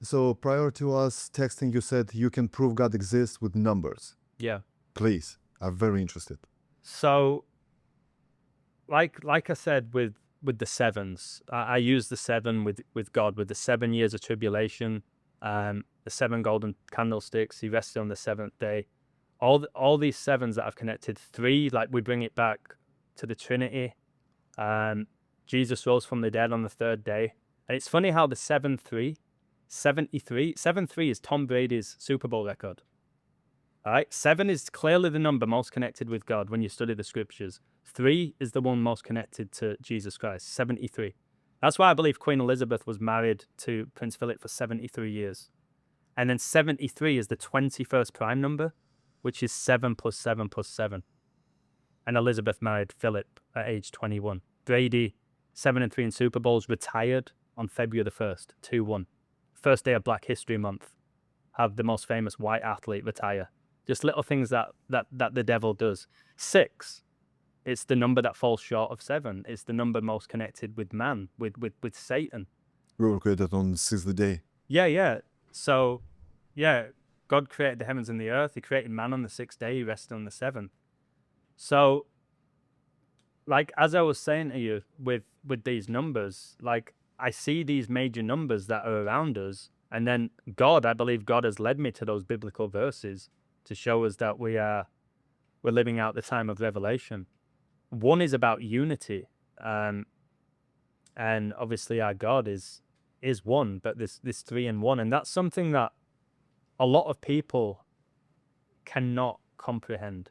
So prior to us texting, you said you can prove God exists with numbers. Yeah. Please, I'm very interested. So, like I said with the sevens, I use the seven with God, with the 7 years of tribulation, the 7 golden candlesticks. He rested on the 7th day. All these sevens that I've connected, 3, like we bring it back to the Trinity. Jesus rose from the dead on the 3rd day. And it's funny how the 7-3 is Tom Brady's Super Bowl record. All right, 7 is clearly the number most connected with God when you study the scriptures. 3 is the one most connected to Jesus Christ, 73. That's why I believe Queen Elizabeth was married to Prince Philip for 73 years. And then 73 is the 21st prime number, which is 7 plus 7 plus 7. And Elizabeth married Philip at age 21. Brady, 7-3 in Super Bowls, retired on February the 1st, 2-1. First day of Black History Month. Have the most famous white athlete retire. Just little things that the devil does. 6, it's the number that falls short of 7. It's the number most connected with man, with Satan. We were created on the 6th day. Yeah. So, yeah, God created the heavens and the earth. He created man on the 6th day. He rested on the 7th. So, like, as I was saying to you with these numbers, like, I see these major numbers that are around us. And then God, I believe God has led me to those biblical verses to show us that we're living out the time of revelation. 1 is about unity, and obviously our God is 1, but this 3 and 1, and that's something that a lot of people cannot comprehend.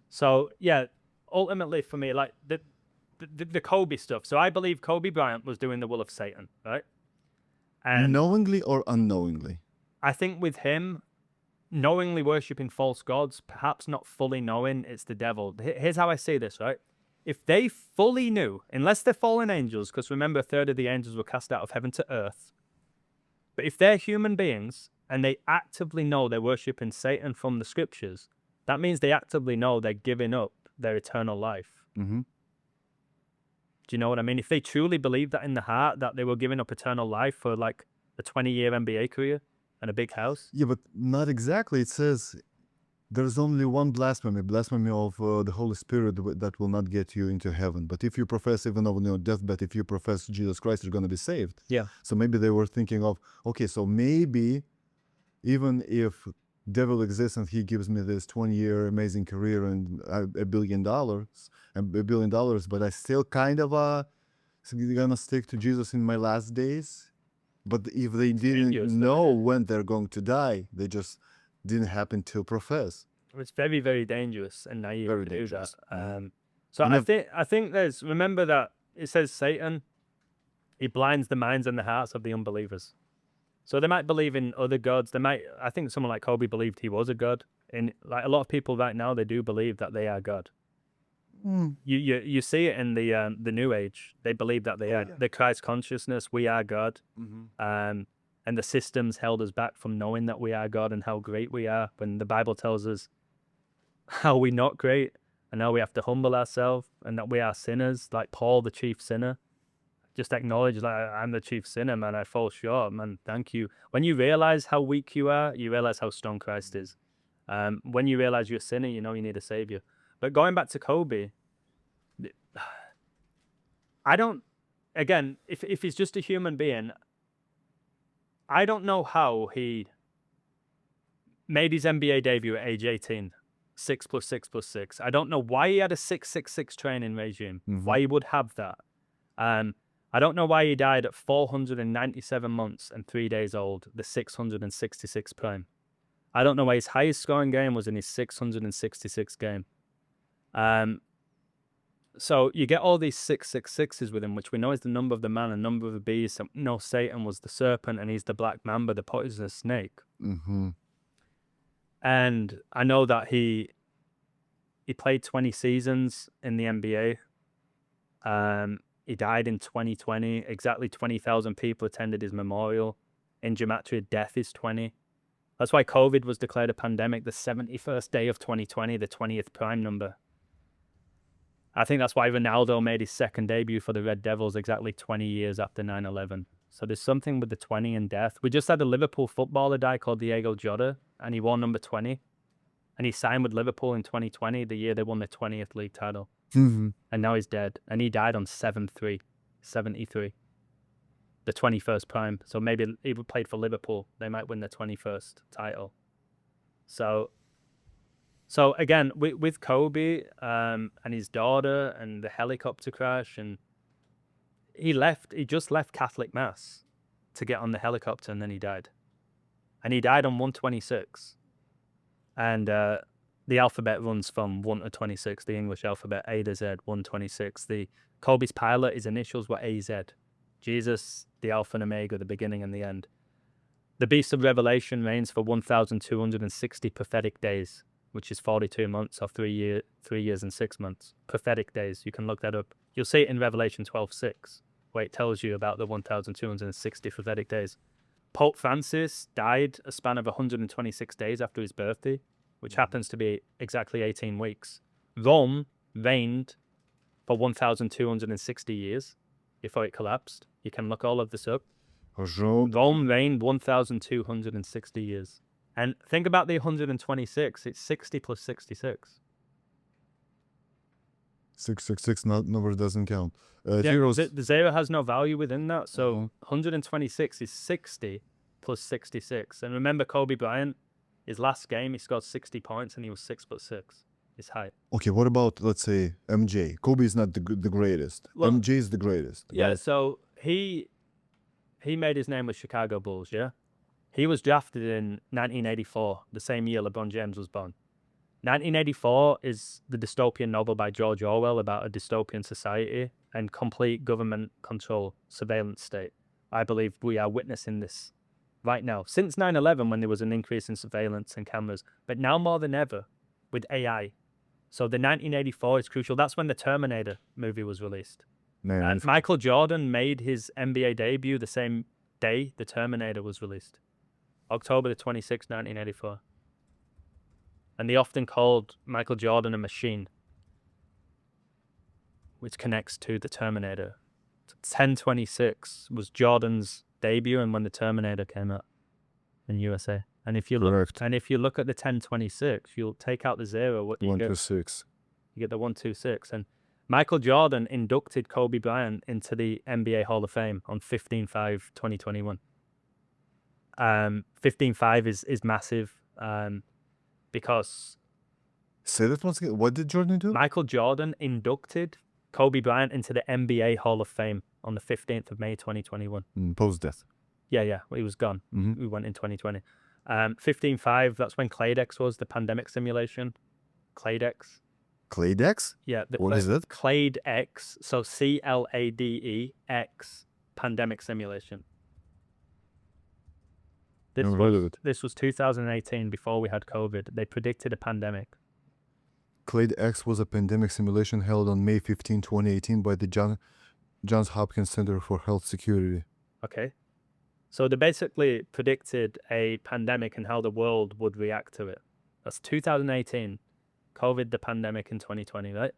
So yeah, ultimately for me, like the Kobe stuff. So I believe Kobe Bryant was doing the will of Satan, right? And knowingly or unknowingly? I think with him, knowingly worshipping false gods, perhaps not fully knowing it's the devil. Here's how I see this, right? If they fully knew, unless they're fallen angels, because remember, 1/3 of the angels were cast out of heaven to earth. But if they're human beings and they actively know they're worshipping Satan from the scriptures, that means they actively know they're giving up their eternal life. Mm-hmm. Do you know what I mean? If they truly believed that in the heart, that they were giving up eternal life for like a 20-year NBA career and a big house. Yeah, but not exactly. It says there's only one blasphemy of the Holy Spirit that will not get you into heaven. But if you profess, even on your deathbed, if you profess Jesus Christ, you're going to be saved. Yeah. So maybe they were thinking of, okay, so maybe even if devil exists and he gives me this 20-year amazing career and $1 billion, but I still kind of gonna stick to Jesus in my last days. But if they didn't know when they're going to die, they just didn't happen to profess. It's very, very dangerous and naive Very to dangerous. do that. So I think there's, remember that it says Satan, he blinds the minds and the hearts of the unbelievers. So they might believe in other gods. I think someone like Kobe believed he was a god. And like a lot of people right now, they do believe that they are God. You see it in the New Age. They believe that they are the Christ consciousness. We are God. And the systems held us back from knowing that we are God and how great we are. When the Bible tells us how we're not great and how we have to humble ourselves and that we are sinners, like Paul, the chief sinner. Just acknowledge, like, I'm the chief sinner, man. I fall short, man. Thank you. When you realize how weak you are, you realize how strong Christ is. When you realize you're a sinner, you know you need a savior. But going back to Kobe, I don't, again, if he's just a human being, I don't know how he made his NBA debut at age 18, 6 plus 6 plus 6. I don't know why he had a 666 training regime, why he would have that. I don't know why he died at 497 months and 3 days old, the 666 prime. I don't know why his highest scoring game was in his 666 game. So you get all these 666s with him, which we know is the number of the man and number of the beast. No, Satan was the serpent and he's the black mamba, the poisonous snake. And I know that he played 20 seasons in the NBA. He died in 2020. Exactly 20,000 people attended his memorial. In gematria, death is 20. That's why COVID was declared a pandemic the 71st day of 2020, the 20th prime number. I think that's why Ronaldo made his second debut for the Red Devils exactly 20 years after 9/11. So there's something with the 20 and death. We just had a Liverpool footballer die called Diego Jota, and he wore number 20. And he signed with Liverpool in 2020, the year they won their 20th league title. Mhm. And now he's dead. And he died on 73, the 21st prime. So maybe he played for Liverpool. They might win the 21st title. So again, with Kobe and his daughter and the helicopter crash, and he just left Catholic Mass to get on the helicopter, and then he died. And he died on 126. And the alphabet runs from 1 to 26, the English alphabet, A to Z, 126. The Kobe's pilot, his initials were AZ. Jesus, the Alpha and Omega, the beginning and the end. The beast of Revelation reigns for 1,260 prophetic days, which is 42 months or 3 years and 6 months. Prophetic days, you can look that up. You'll see it in Revelation 12:6, where it tells you about the 1,260 prophetic days. Pope Francis died a span of 126 days after his birthday, which happens to be exactly 18 weeks. Rome reigned for 1,260 years before it collapsed. You can look all of this up. Rome reigned 1,260 years. And think about the 126. It's 60 plus 66. 666 number doesn't count. Yeah, Zeros. the zero has no value within that. So 126 is 60 plus 66. And remember Kobe Bryant, his last game, he scored 60 points and he was 6'6", his height. Okay, what about, let's say, MJ? Kobe is not the greatest. Well, MJ is the greatest. Yeah, right? so he made his name with Chicago Bulls, yeah? He was drafted in 1984, the same year LeBron James was born. 1984 is the dystopian novel by George Orwell about a dystopian society and complete government control, surveillance state. I believe we are witnessing this right now. Since 9/11, when there was an increase in surveillance and cameras, but now more than ever with AI. So the 1984 is crucial. That's when the Terminator movie was released. Man, Michael Jordan made his NBA debut the same day the Terminator was released. October the 26th, 1984. And they often called Michael Jordan a machine, which connects to the Terminator. 10/26 was Jordan's debut, and when the Terminator came out in USA. And if you look at the 10/26, you'll take out the zero. What do you 1 get? to 6. You get the 126. And Michael Jordan inducted Kobe Bryant into the NBA Hall of Fame on 15/5/2021. 15/5 is massive. Because Say that once again. What did Jordan do? Michael Jordan inducted Kobe Bryant into the NBA Hall of Fame on the 15th of May, 2021. Post-death. Yeah, he was gone. Mhm. We went in 2020. 15/5, that's when Claydex was, the pandemic simulation. Claydex. Claydex? Yeah. What is it? Claydex, so CLADEX, pandemic simulation. Never heard of it. This was 2018, before we had COVID. They predicted a pandemic. Claydex was a pandemic simulation held on May 15, 2018 by the Johns Hopkins Center for Health Security. Okay. So they basically predicted a pandemic and how the world would react to it. That's 2018. COVID, the pandemic in 2020, right?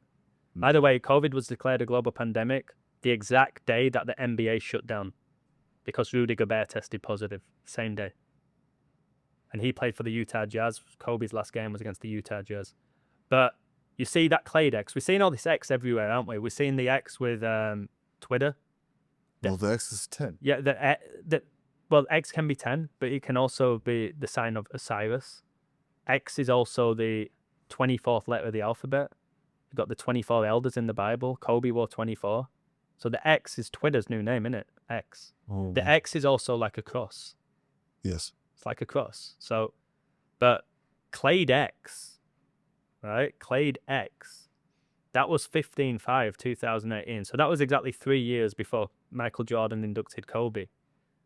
By the way, COVID was declared a global pandemic the exact day that the NBA shut down because Rudy Gobert tested positive, same day. And he played for the Utah Jazz. Kobe's last game was against the Utah Jazz. But you see that Claydex. We're seeing all this X everywhere, aren't we? We're seeing the X with Twitter. Well, the X is 10. Yeah, well, X can be 10, but it can also be the sign of Osiris. X is also the 24th letter of the alphabet. You've got the 24 elders in the Bible. Kobe wore 24. So the X is Twitter's new name, isn't it? X. Oh, The X is also like a cross. yes. It's like a cross. So, but Claydex, right? Claydex, that was 15/5/2018. So that was exactly 3 years before Michael Jordan inducted Kobe.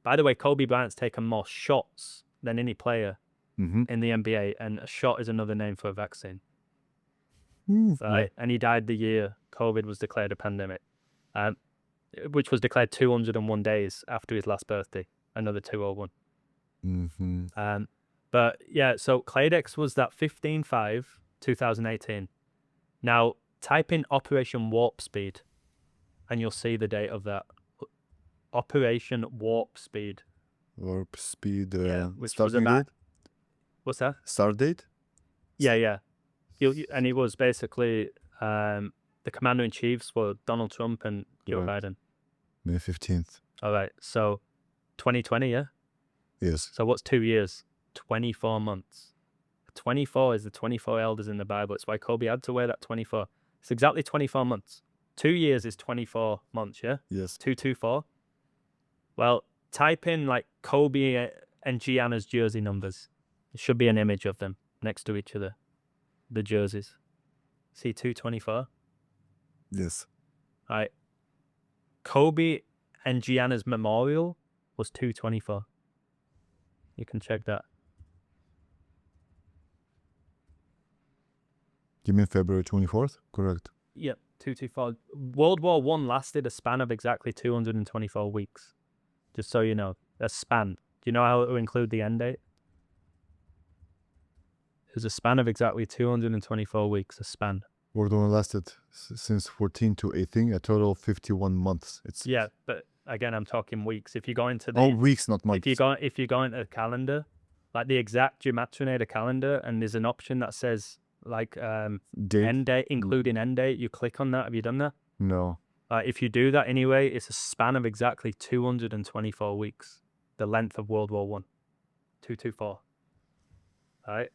By the way, Kobe Bryant's taken more shots than any player in the NBA, and a shot is another name for a vaccine. Right? And he died the year COVID was declared a pandemic, which was declared 201 days after his last birthday, another 201. But yeah, so Claydex was that 15/5/2018. Now type in Operation Warp Speed and you'll see the date of that. Operation Warp Speed. Warp Speed. Which was starting about... date? What's that? Start date? Yeah. And it was basically the commander-in-chiefs were Donald Trump and Joe Biden. May 15th. All right, so 2020, yeah? Yes. So what's 2 years? 24 months. 24 is the 24 elders in the Bible. It's why Kobe had to wear that 24. It's exactly 24 months. 2 years is 24 months, yeah? Yes. 224. Well, type in like Kobe and Gianna's jersey numbers. It should be an image of them next to each other. The jerseys. See 224? Yes. All right. Kobe and Gianna's memorial was 224. You can check that. You mean February 24th? Correct. Yep, 224. World War I lasted a span of exactly 224 weeks. Just so you know. A span. Do you know how it will include the end date? It was a span of exactly 224 weeks. A span. World War lasted since 14 to 18, a total of 51 months. It's Yeah, but again, I'm talking weeks. If you go into the... Oh, weeks, not months. If you go into the calendar, like the exact Gematria calendar, and there's an option that says like Date? end date, including end date, you click on that. Have you done that? No. If you do that anyway, it's a span of exactly 224 weeks, the length of World War I. 224. All right?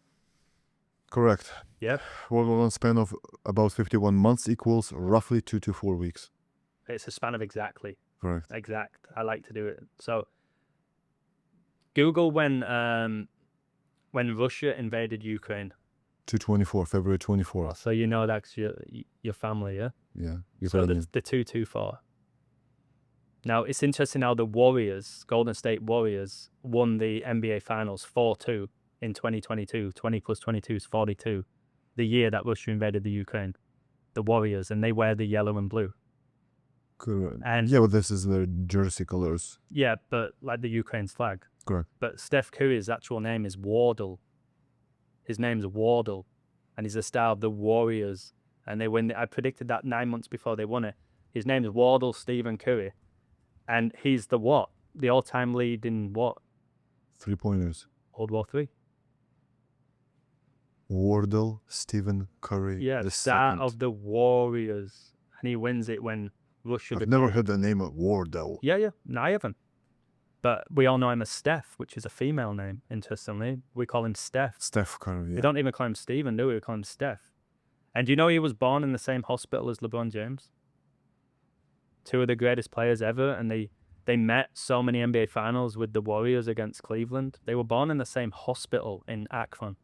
Correct. Yep. World War I span of about 51 months equals roughly 2 to 4 weeks. It's a span of exactly. Correct. Exact. I like to do it. So Google when Russia invaded Ukraine. 224, February 24th. So you know that's your family, yeah? Yeah. So the 224. Now, it's interesting how the Warriors, Golden State Warriors, won the NBA Finals 4-2 in 2022. 20 plus 22 is 42. The year that Russia invaded the Ukraine. The Warriors, and they wear the yellow and blue. Correct. And yeah, but this is their jersey colors. Yeah, but like the Ukraine's flag. Correct. But Steph Curry's actual name is Wardle. His name's Wardle, and he's the star of the Warriors. And they win. I predicted that 9 months before they won it. His name is Wardle Stephen Curry, and he's the what? The all-time lead in what? 3-pointers. World War III. Wardle Stephen Curry. Yeah, the star second. of the Warriors, and he wins it when Russia. I've never heard the name of Wardle. Yeah. No, I haven't. But we all know him as Steph, which is a female name, interestingly. We call him Steph. Steph Curry, yeah. We don't even call him Stephen, do we? We call him Steph. And do you know he was born in the same hospital as LeBron James? Two of the greatest players ever, and they met so many NBA Finals with the Warriors against Cleveland. They were born in the same hospital in Akron.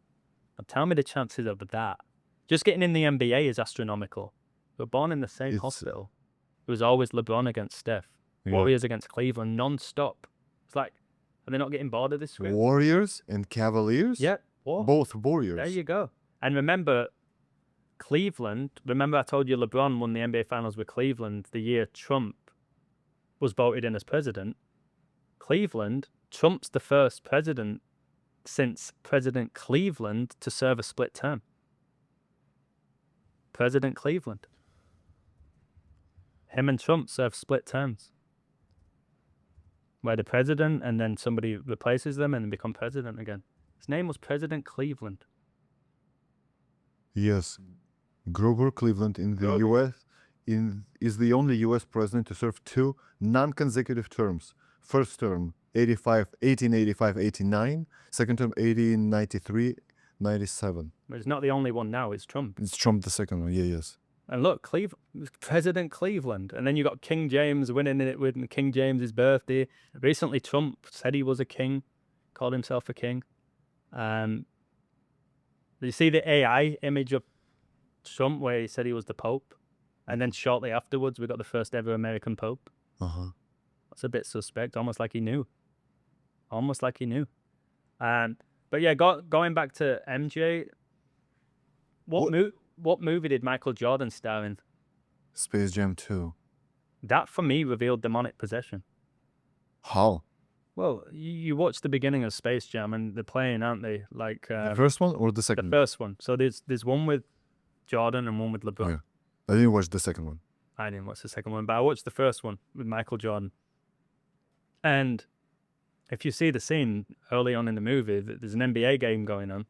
Now tell me the chances of that. Just getting in the NBA is astronomical. They were born in the same hospital. It was always LeBron against Steph. Yeah. Warriors against Cleveland, non-stop. It's like, are they not getting bored of this script? Warriors and Cavaliers? Yeah. Both Warriors. There you go. And remember, Cleveland, remember I told you LeBron won the NBA Finals with Cleveland the year Trump was voted in as president. Cleveland, Trump's the first president since President Cleveland to serve a split term. President Cleveland. Him and Trump serve split terms. Where the president and then somebody replaces them and become president again. His name was President Cleveland. Yes. Grover Cleveland in the U.S. is the only U.S. president to serve 2 non-consecutive terms. First term, 1885-89. Second term, 1893-97. But it's not the only one now, it's Trump. It's Trump the second one, yes. And look, President Cleveland. And then you got King James winning it with King James's birthday. Recently, Trump said he was a king, called himself a king. Did you see the AI image of Trump where he said he was the Pope? And then shortly afterwards, we got the first ever American Pope. Uh-huh. That's a bit suspect, almost like he knew. But yeah, going back to MJ, what movie did Michael Jordan star in? Space Jam 2. That, for me, revealed demonic possession. How? Well, you watch the beginning of Space Jam, and they're playing, aren't they? Like the first one or the second? The first one. So there's one with Jordan and one with LeBron. Oh, yeah. I didn't watch the second one. I didn't watch the second one, but I watched the first one with Michael Jordan. And if you see the scene early on in the movie, there's an NBA game going on.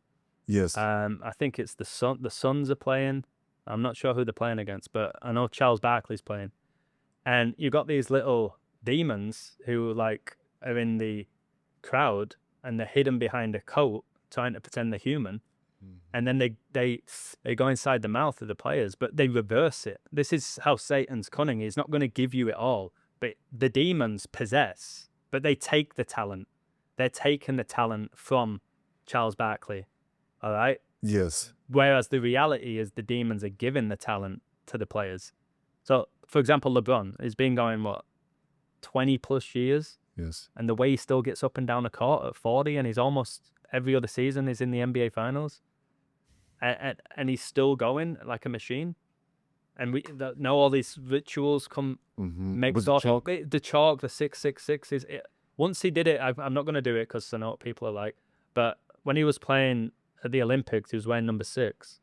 Yes. I think it's the Suns are playing. I'm not sure who they're playing against, but I know Charles Barkley's playing. And you got these little demons who like are in the crowd and they're hidden behind a coat trying to pretend they're human. And then they go inside the mouth of the players, but they reverse it. This is how Satan's cunning. He's not going to give you it all, but the demons possess, but they take the talent. They're taking the talent from Charles Barkley. All right. Yes. Whereas the reality is the demons are giving the talent to the players. So, for example, LeBron has been going, what, 20 plus years? Yes. And the way he still gets up and down the court at 40, and he's almost every other season is in the NBA Finals. And he's still going like a machine. And we know all these rituals come, make With sort chalk? of the chalk, the 666 is it. Once he did it, I'm not going to do it because I know what people are like. But when he was playing at the Olympics, he was wearing number 6,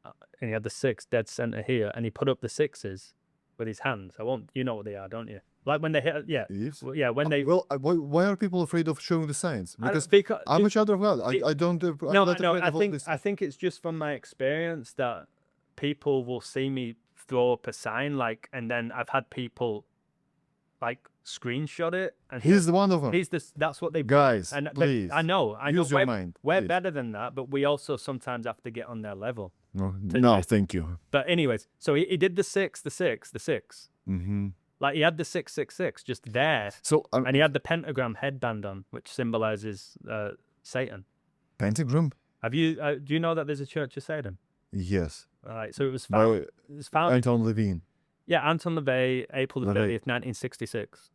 and he had the 6 dead center here, and he put up the 6s with his hands. You know what they are, don't you? Like when they hit, yeah, Yes. yeah. When they why are people afraid of showing the signs? Because because I'm a child of God. I don't. I'm no, not no. afraid of all this. I think it's just from my experience that people will see me throw up a sign, like, and then I've had people like screenshot it, and He's one of them. That's what they Guys, and please. I know. Use your mind. We're please. better than that, but we also sometimes have to get on their level. No, thank you. But anyways, so he did the 6. Mm-hmm. Like he had the 666 just there, So and he had the pentagram headband on, which symbolizes Satan. pentagram? Have you? Do you know that there's a Church of Satan? Yes. All right, so it was By found. the way, It was found. Anton Levine. Yeah, Anton LaVey, April the 30th, 1966.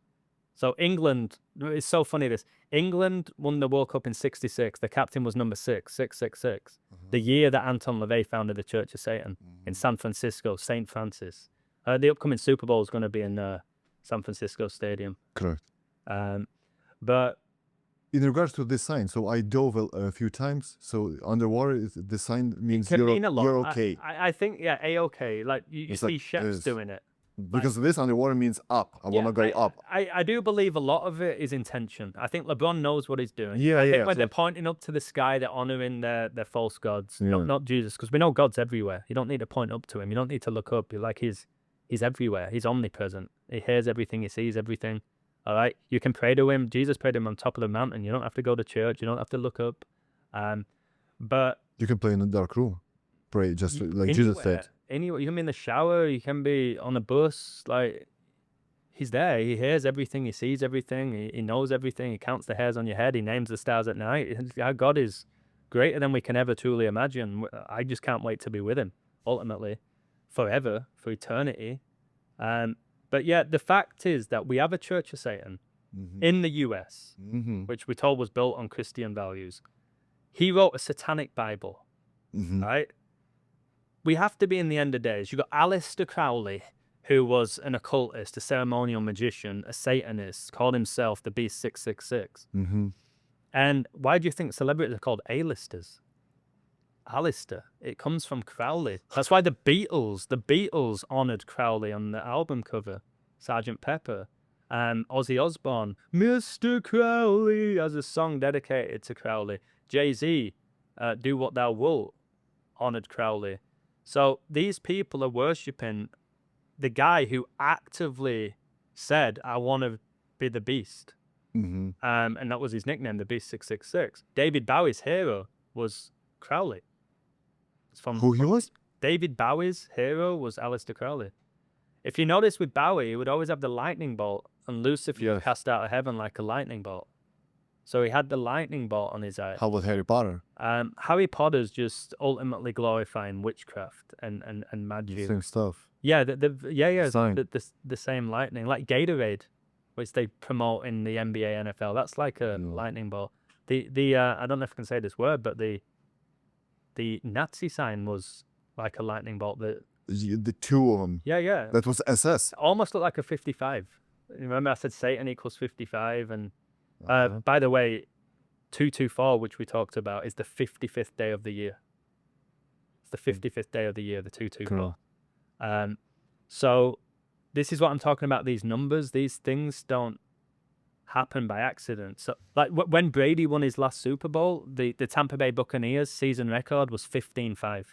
So England, it's so funny this. England won the World Cup in 66. The captain was number 666. The year that Anton LaVey founded the Church of Satan in San Francisco, St. Francis. The upcoming Super Bowl is going to be in San Francisco Stadium. Correct. But In regards to this sign, so I dove a few times. So underwater, the sign means can mean a lot. you're okay. I think, yeah, A-okay. Like you It's see like chefs this. doing it. Because this underwater means up. I want to go up. I do believe a lot of it is intention. I think LeBron knows what he's doing. Yeah, I think yeah, when so- they're pointing up to the sky, they're honoring their false gods, Yeah. not Jesus, because we know God's everywhere. You don't need to point up to him. You don't need to look up. You're like he's everywhere. He's omnipresent. He hears everything. He sees everything. All right, you can pray to him. Jesus prayed to him on top of the mountain. You don't have to go to church. You don't have to look up. But You can play in a dark room. Pray, just like Jesus said. Anywhere, you can be in the shower, you can be on a bus, like he's there. He hears everything, he sees everything, he knows everything, he counts the hairs on your head, he names the stars at night. Our God is greater than we can ever truly imagine. I just can't wait to be with him, ultimately, forever, for eternity. But yeah, the fact is that we have a Church of Satan in the US, which we're told was built on Christian values. He wrote a satanic Bible, right? We have to be in the end of days. You've got Aleister Crowley, who was an occultist, a ceremonial magician, a Satanist, called himself the Beast 666. And why do you think celebrities are called A-listers? Aleister. It comes from Crowley. That's why the Beatles honored Crowley on the album cover, Sgt. Pepper. Ozzy Osbourne, Mr. Crowley, has a song dedicated to Crowley. Jay-Z, Do What Thou Wilt, honored Crowley. So these people are worshipping the guy who actively said, I want to be the beast. And that was his nickname, the Beast 666. David Bowie's hero was Crowley. It's from Who he was? David Bowie's hero was Aleister Crowley. If you notice with Bowie, he would always have the lightning bolt, and Lucifer cast out of heaven like a lightning bolt. So he had the lightning bolt on his eye. How about Harry Potter? Harry Potter's just ultimately glorifying witchcraft and magic. Same stuff. Yeah, Sign. the same lightning, like Gatorade, which they promote in the NBA, NFL. That's like a lightning bolt. I don't know if I can say this word, but the Nazi sign was like a lightning bolt. The two of them. Yeah. That was SS. Almost looked like a 55. Remember I said Satan equals 55, and by the way, 224, which we talked about, is the 55th day of the year. It's the 55th day of the year, the 224. Cool. So this is what I'm talking about, these numbers. These things don't happen by accident. So, like when Brady won his last Super Bowl, the Tampa Bay Buccaneers season record was 15-5.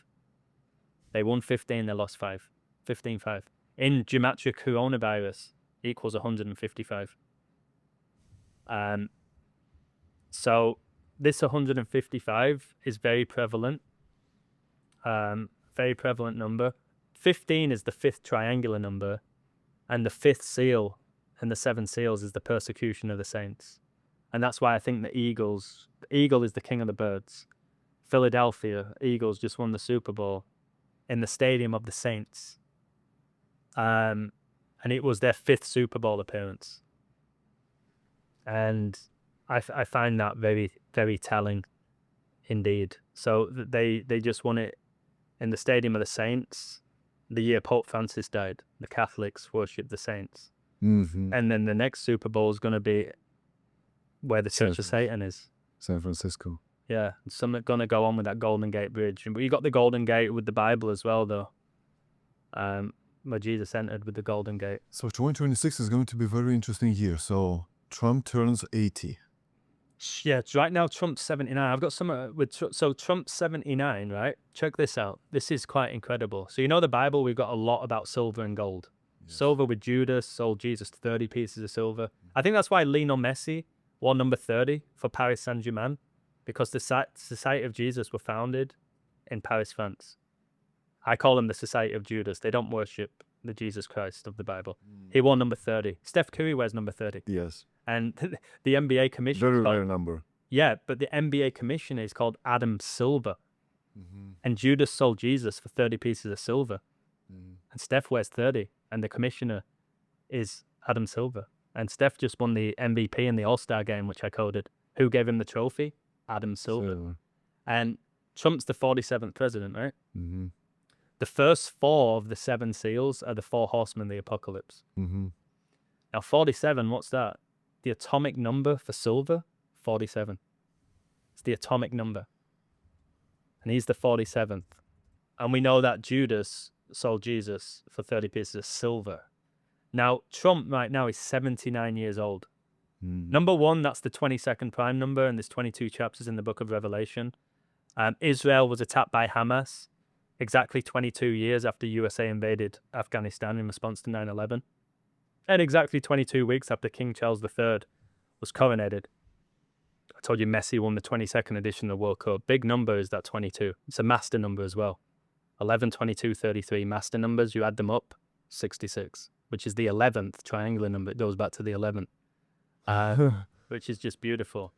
They won 15, they lost 5. 15-5. In gematria, coronavirus equals 155. So this 155 is very prevalent. Very prevalent number. 15 is the 5th triangular number, and the 5th seal and the 7 seals is the persecution of the saints. And that's why I think the eagle is the king of the birds. Philadelphia Eagles just won the Super Bowl in the stadium of the saints. And it was their 5th Super Bowl appearance. And I find that very, very telling indeed. So they just won it in the stadium of the saints the year Pope Francis died. The Catholics worship the saints. Mm-hmm. And then the next Super Bowl is going to be where the Church of Satan is. San Francisco. Yeah, some are going to go on with that Golden Gate Bridge. But you got the Golden Gate with the Bible as well, though. Where Jesus entered with the Golden Gate. So 2026 is going to be a very interesting year. So Trump turns 80. Yeah, right now Trump's 79. I've got some so Trump's 79, right? Check this out. This is quite incredible. So you know the Bible, we've got a lot about silver and gold. Yes. Silver with Judas sold Jesus 30 pieces of silver. I think that's why Lionel Messi wore number 30 for Paris Saint-Germain, because the Society of Jesus were founded in Paris, France. I call them the Society of Judas. They don't worship the Jesus Christ of the Bible. He wore number 30. Steph Curry wears number 30. Yes. And the NBA commissioner... Very rare number. Yeah, but the NBA commissioner is called Adam Silver. Mm-hmm. And Judas sold Jesus for 30 pieces of silver. Mm. And Steph wears 30. And the commissioner is Adam Silver. And Steph just won the MVP in the All-Star game, which I coded. Who gave him the trophy? Adam Silver. And Trump's the 47th president, right? Mm-hmm. The first 4 of the 7 seals are the 4 horsemen of the apocalypse. Mm-hmm. Now, 47, what's that? The atomic number for silver, 47. It's the atomic number. And he's the 47th. And we know that Judas sold Jesus for 30 pieces of silver. Now, Trump right now is 79 years old. Number 1, that's the 22nd prime number, and there's 22 chapters in the book of Revelation. Israel was attacked by Hamas exactly 22 years after USA invaded Afghanistan in response to 9/11. And exactly 22 weeks after King Charles III was coronated. I told you Messi won the 22nd edition of the World Cup. Big number is that 22. It's a master number as well. 11, 22, 33 master numbers. You add them up, 66, which is the 11th triangular number. It goes back to the 11th, which is just beautiful.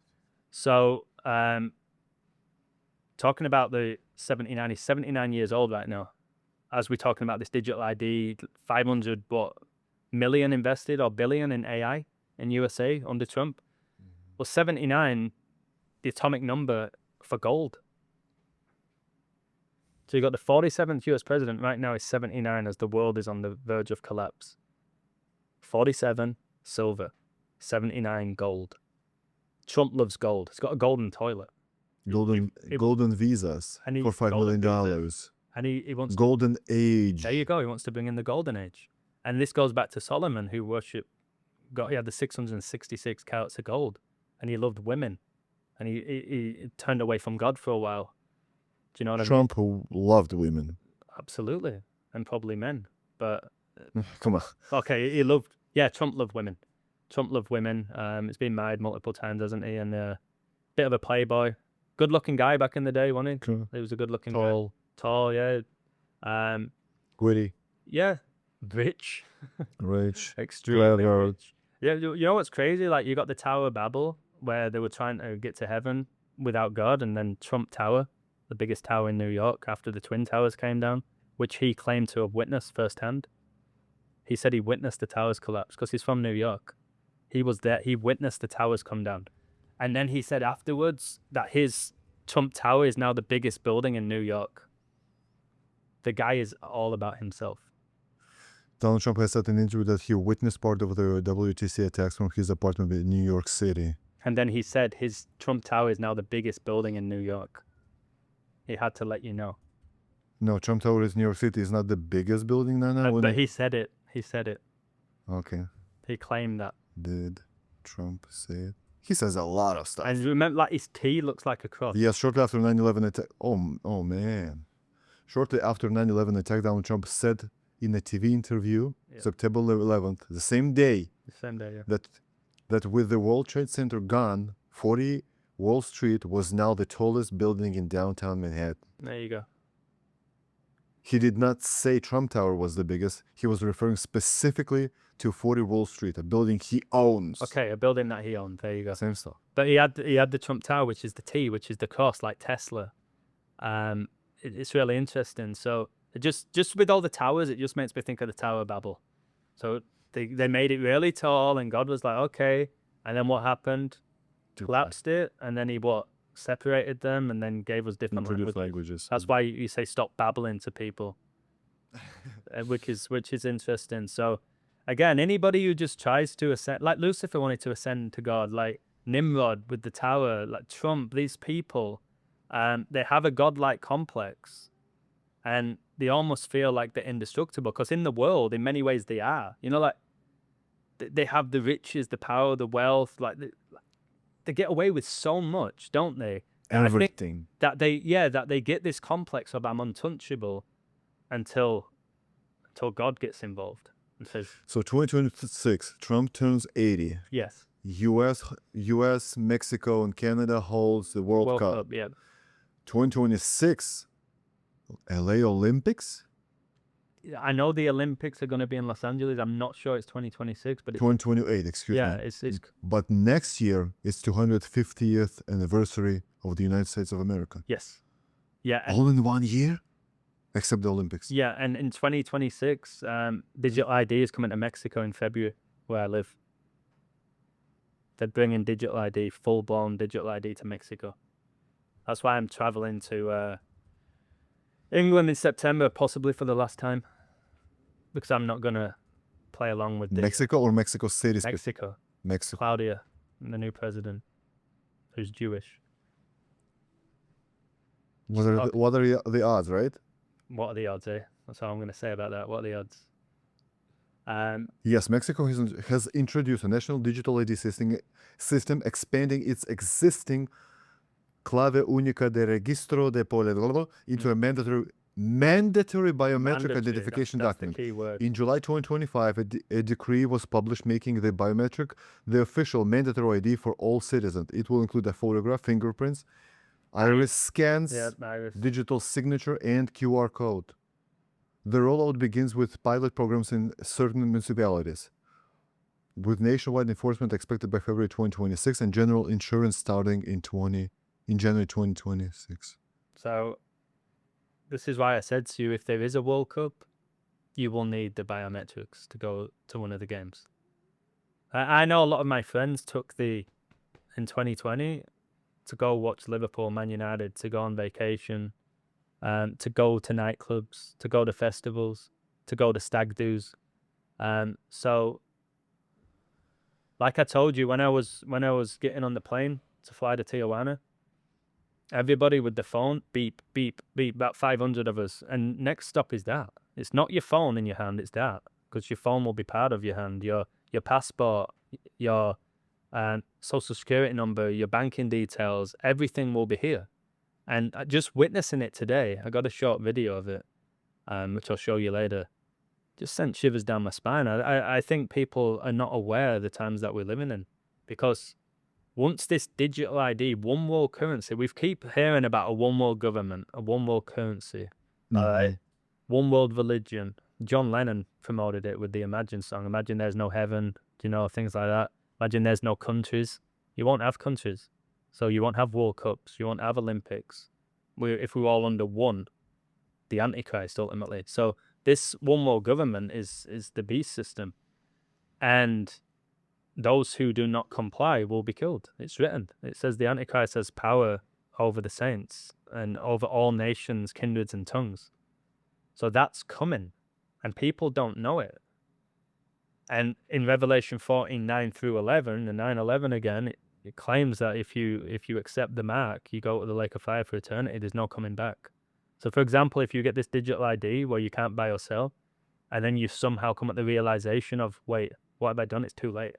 So, talking about the 79, he's 79 years old right now. As we're talking about this digital ID, 500 million invested or billion in AI in USA under Trump. Well, 79, the atomic number for gold. So you got the 47th US president right now is 79 as the world is on the verge of collapse. 47 silver, 79 gold. Trump loves gold. He's got a golden toilet. Golden visas for $5 million. And he wants golden age. There you go. He wants to bring in the golden age. And this goes back to Solomon, who he had the 666 carats of gold, and he loved women, and he turned away from God for a while. Do you know what I mean? Trump, who loved women. Absolutely, and probably men, but come on. Okay, Trump loved women. Trump loved women. He's been married multiple times, hasn't he? And bit of a playboy, good-looking guy back in the day, wasn't he? True. He was a good-looking guy. Tall, yeah. Witty. Yeah. Rich. Extremely rich. Yeah, you know what's crazy? Like, you got the Tower of Babel, where they were trying to get to heaven without God, and then Trump Tower, the biggest tower in New York after the Twin Towers came down, which he claimed to have witnessed firsthand. He said he witnessed the towers collapse because he's from New York. He was there. He witnessed the towers come down. And then he said afterwards that his Trump Tower is now the biggest building in New York. The guy is all about himself. Donald Trump has said in an interview that he witnessed part of the WTC attacks from his apartment in New York City. And then he said his Trump Tower is now the biggest building in New York. He had to let you know. No, Trump Tower is New York City. It's not the biggest building now. But he said it. He said it. Okay. He claimed that. Did. Trump said? He says a lot of stuff. And remember, like his T looks like a cross. Yes, shortly after 9/11 attack. Oh man. Shortly after 9/11 attack, Donald Trump said in a TV interview, September 11th, the same day, that with the World Trade Center gone, 40 Wall Street was now the tallest building in downtown Manhattan. There you go. He did not say Trump Tower was the biggest. He was referring specifically to 40 Wall Street, a building he owns. Okay, a building that he owned. There you go. Same stuff. But he had the Trump Tower, which is the T, which is the cross, like Tesla. It's really interesting. So just with all the towers, it just makes me think of the Tower of Babel. So they made it really tall, and God was like, okay. And then what happened? Collapsed it, and then he separated them, and then gave us different languages. That's why you say stop babbling to people, which is interesting. So again, anybody who just tries to ascend, like Lucifer wanted to ascend to God, like Nimrod with the tower, like Trump, these people, they have a godlike complex, and they almost feel like they're indestructible, because in the world, in many ways, they are. You know, like they have the riches, the power, the wealth, like they get away with so much, don't they? Everything. That they get this complex of I'm untouchable until God gets involved and says. So 2026, Trump turns 80. Yes. U.S., Mexico, and Canada holds the World Cup. Yeah. 2026, LA Olympics. I know the Olympics are going to be in Los Angeles. I'm not sure it's 2026, but it's 2028. Excuse me. Yeah, it's. But next year it's 250th anniversary of the United States of America. Yes. Yeah. All in 1 year, except the Olympics. Yeah, and in 2026, digital ID is coming to Mexico in February, where I live. They're bringing digital ID, full-blown digital ID to Mexico. That's why I'm traveling to England in September, possibly for the last time, because I'm not going to play along with Mexico or Mexico City? Mexico. Mexico. Claudia, the new president, who's Jewish. What are the odds, right? What are the odds, eh? That's all I'm going to say about that. What are the odds? Yes, Mexico has introduced a national digital ID system expanding its existing Clave Única de Registro de Pole into a mandatory biometric identification document. In July 2025, a decree was published making the biometric the official mandatory ID for all citizens. It will include a photograph, fingerprints, iris scans, digital signature, and QR code. The rollout begins with pilot programs in certain municipalities, with nationwide enforcement expected by February 2026 and general insurance starting in January 2026. So this is why I said to you, if there is a World Cup, you will need the biometrics to go to one of the games. I know a lot of my friends took in 2020 to go watch Liverpool, Man United, to go on vacation, to go to nightclubs, to go to festivals, to go to stag do's. So like I told you, when I was getting on the plane to fly to Tijuana, everybody with the phone, beep, beep, beep, about 500 of us. And next stop is that. It's not your phone in your hand, it's that. Because your phone will be part of your hand. Your passport, your social security number, your banking details, everything will be here. And just witnessing it today, I got a short video of it, which I'll show you later. Just sent shivers down my spine. I think people are not aware of the times that we're living in. Because once this digital ID, one world currency, we keep hearing about a one world government, a one world currency, one world religion. John Lennon promoted it with the Imagine song. Imagine there's no heaven, things like that. Imagine there's no countries. You won't have countries. So you won't have World Cups. You won't have Olympics. If we're all under one, the Antichrist ultimately. So this one world government is the beast system. And those who do not comply will be killed. It's written. It says the Antichrist has power over the saints and over all nations, kindreds, and tongues. So that's coming, and people don't know it. And in Revelation 14:9 through 11, and 9:11 again, it claims that if you accept the mark, you go to the lake of fire for eternity. There's no coming back. So, for example, if you get this digital ID where you can't buy or sell, and then you somehow come at the realization of, wait, what have I done? It's too late.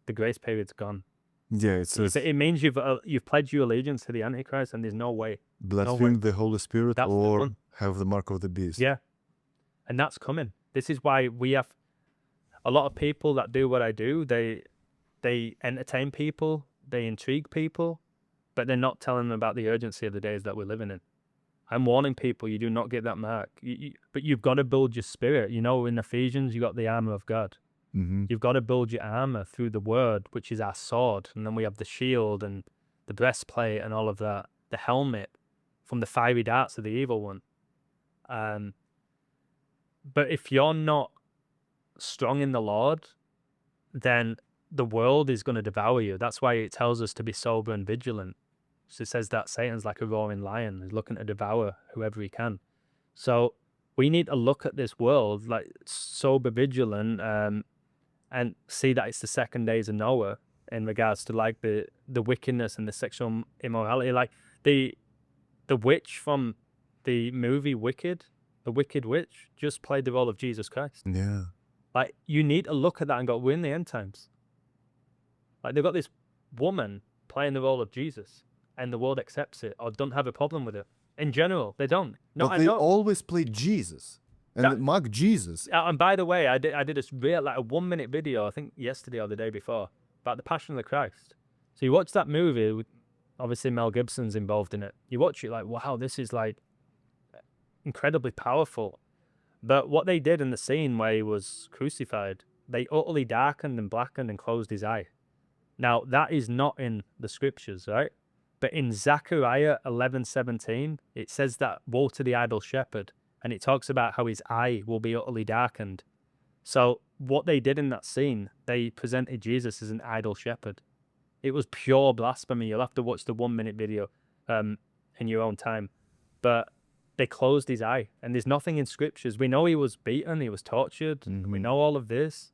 the grace period's gone. Yeah, it's It means you've pledged your allegiance to the Antichrist, and there's no way. blaspheme the Holy Spirit That's the or one. have the mark of the beast. Yeah, and that's coming. This is why we have a lot of people that do what I do. They entertain people, they intrigue people, but they're not telling them about the urgency of the days that we're living in. I'm warning people, you do not get that mark. But you've got to build your spirit. You know, in Ephesians, you got the armor of God. Mm-hmm. You've got to build your armor through the word, which is our sword. And then we have the shield and the breastplate and all of that, the helmet from the fiery darts of the evil one. But if you're not strong in the Lord, then the world is going to devour you. That's why it tells us to be sober and vigilant. So it says that Satan's like a roaring lion. He's looking to devour whoever he can. So we need to look at this world like sober, vigilant, and see that it's the second days of Noah in regards to like the wickedness and the sexual immorality. Like the witch from the movie Wicked, the Wicked Witch, just played the role of Jesus Christ. Yeah. Like, you need to look at that and go, we're in the end times. Like, they've got this woman playing the role of Jesus, and the world accepts it or don't have a problem with it. In general, they don't. No, But they always play Jesus and mock Jesus. And by the way, I did a 1 minute video, I think yesterday or the day before, about the Passion of the Christ. So you watch that movie, with, obviously Mel Gibson's involved in it. You watch it like, wow, this is like incredibly powerful. But what they did in the scene where he was crucified, they utterly darkened and blackened and closed his eye. Now, that is not in the scriptures, right? But in Zechariah 11:17, it says that, woe to the idol shepherd. And it talks about how his eye will be utterly darkened. So what they did in that scene, they presented Jesus as an idol shepherd. It was pure blasphemy. You'll have to watch the 1 minute video in your own time. But they closed his eye, and there's nothing in scriptures. We know he was beaten, he was tortured, and we know all of this,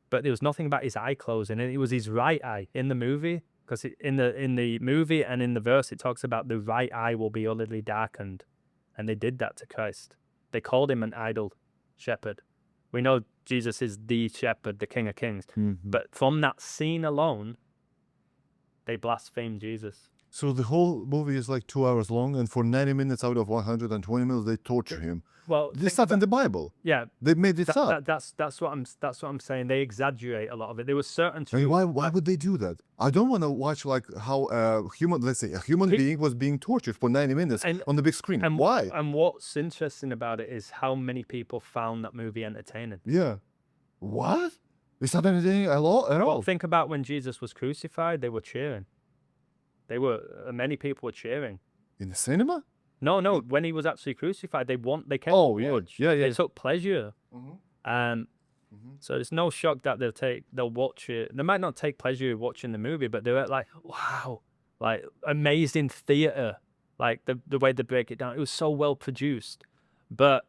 but there was nothing about his eye closing, and it was his right eye in the movie, because in the movie and in the verse, it talks about the right eye will be utterly darkened, and they did that to Christ. They called him an idol shepherd. We know Jesus is the shepherd, the King of Kings, but from that scene alone, they blasphemed Jesus. So the whole movie is like 2 hours long, and for 90 minutes out of 120 minutes, they torture him. Well, this stuff in the Bible. Yeah, they made it up. That's what I'm saying. They exaggerate a lot of it. There was certain. I mean, why would they do that? I don't want to watch like how a human being was being tortured for 90 minutes on the big screen. And why? And what's interesting about it is how many people found that movie entertaining. Yeah. What? It's not entertaining at all. Well, think about when Jesus was crucified. They were cheering. Many people were cheering. In the cinema? No. When he was actually crucified, they came. Oh, yeah. They took pleasure. So it's no shock that they'll watch it. They might not take pleasure watching the movie, but they're like, wow, like amazing theater, like the way they break it down. It was so well produced. But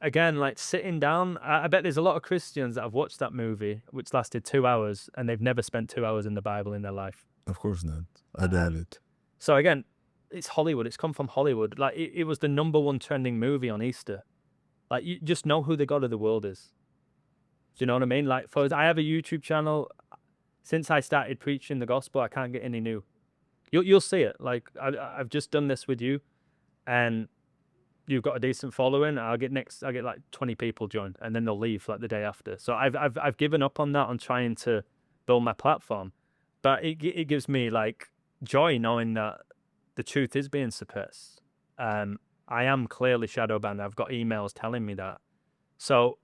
again, like sitting down, I bet there's a lot of Christians that have watched that movie, which lasted 2 hours, and they've never spent 2 hours in the Bible in their life. Of course not. I doubt it. So again, it's Hollywood. It's come from Hollywood. Like it was the #1 trending movie on Easter. Like you just know who the God of the world is. Do you know what I mean? Like I have a YouTube channel. Since I started preaching the gospel, I can't get any new. You'll see it. Like I've just done this with you, and you've got a decent following. I get like 20 people join, and then they'll leave like the day after. So I've given up on that on trying to build my platform. But it gives me like joy knowing that the truth is being suppressed. I am clearly shadow banned. I've got emails telling me that. So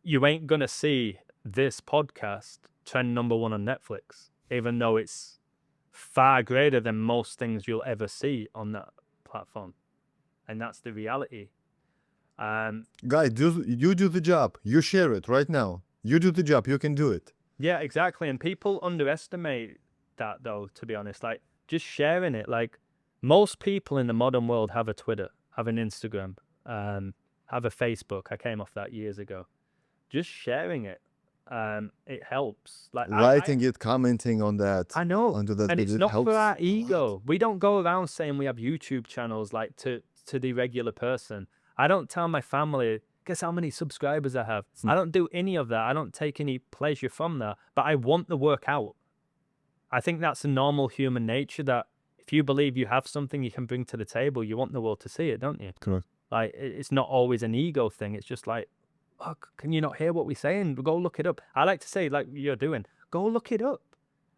you ain't gonna see this podcast trend #1 on Netflix, even though it's far greater than most things you'll ever see on that platform. And that's the reality. Guys, you do the job. You share it right now. You do the job. You can do it. Yeah, exactly. And people underestimate that, though, to be honest. Like, just sharing it. Like, most people in the modern world have a Twitter, have an Instagram, have a Facebook. I came off that years ago. Just sharing it, it helps. Like writing it, commenting on that. I know. Under that, and it's not for our ego. We don't go around saying we have YouTube channels like to the regular person. I don't tell my family, guess how many subscribers I have. I don't do any of that. I don't take any pleasure from that, but I want the work out. I think that's a normal human nature, that if you believe you have something you can bring to the table, you want the world to see it, don't you? Correct. Like, it's not always an ego thing. It's just like, oh, can you not hear what we're saying? Go look it up. I like to say, like you're doing, go look it up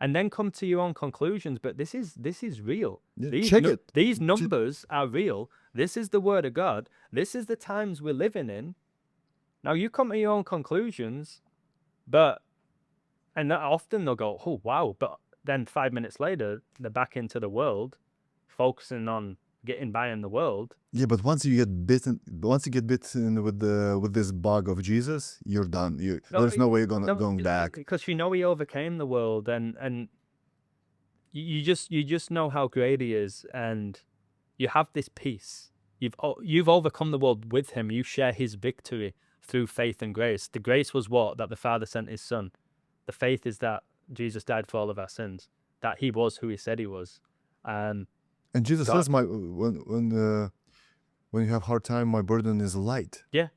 and then come to your own conclusions. But this is real. Yeah, check it. These numbers are real. This is the word of God. This is the times we're living in. Now you come to your own conclusions, and that often they'll go, oh, wow. But then 5 minutes later, they're back into the world, focusing on getting by in the world. Yeah, but once you get bitten with this bug of Jesus, you're done. There's no way you're going back. Because you know he overcame the world, and you just know how great he is, and you have this peace. You've overcome the world with him. You share his victory through faith and grace. The grace was what? That the Father sent his Son. The faith is that Jesus died for all of our sins, that he was who he said he was. And Jesus says, when you have hard time, my burden is light. Yeah,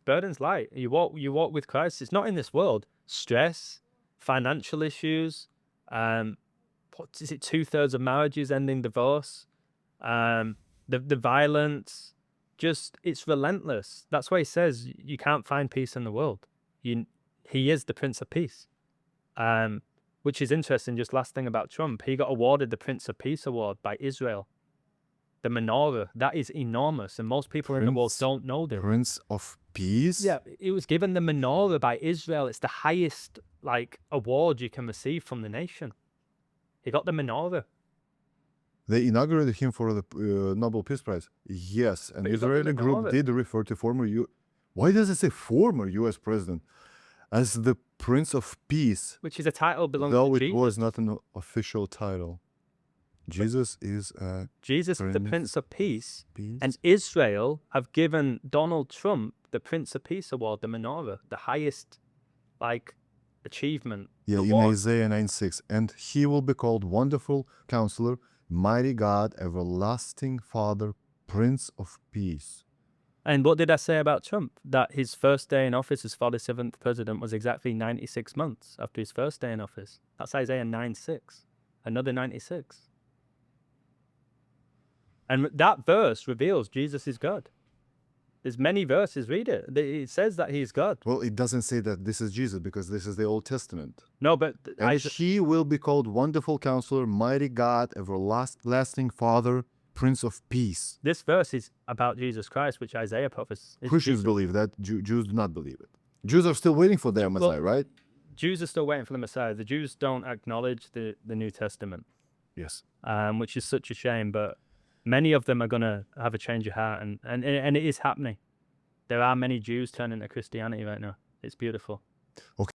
burden's light. You walk with Christ. It's not in this world. Stress, financial issues, what is it? 2/3 of marriages ending divorce, the violence. Just, it's relentless. That's why he says you can't find peace in the world. He is the Prince of Peace. Which is interesting. Just last thing about Trump, he got awarded the Prince of Peace award by Israel. The menorah, that is enormous, and most people in the world don't know this. Prince of Peace? Yeah, it was given the menorah by Israel. It's the highest award you can receive from the nation. He got the menorah. They inaugurated him for the Nobel Peace Prize. Yes, an Israeli group did refer to why does it say former U.S. president as the Prince of Peace? Which is a title belonging to Jesus. Though it was not an official title. Jesus is the Prince of Peace. And Israel have given Donald Trump the Prince of Peace award, the menorah, the highest achievement. Yeah, award. In Isaiah 9:6, and he will be called Wonderful Counselor, Mighty God, Everlasting Father, Prince of Peace. And what did I say about Trump? That his first day in office as 47th president was exactly 96 months after his first day in office. That's Isaiah 9:6. Another 96. And that verse reveals Jesus is God. There's many verses, read it. It says that he's God. Well, it doesn't say that this is Jesus, because this is the Old Testament. No, but he will be called Wonderful Counselor, Mighty God, Everlasting Father, Prince of Peace. This verse is about Jesus Christ, which Isaiah prophesies. Christians believe that. Jews do not believe it. Jews are still waiting for their Messiah, right? Jews are still waiting for the Messiah. The Jews don't acknowledge the New Testament. Yes. Which is such a shame, but many of them are going to have a change of heart, and it is happening. There are many Jews turning to Christianity right now. It's beautiful. Okay.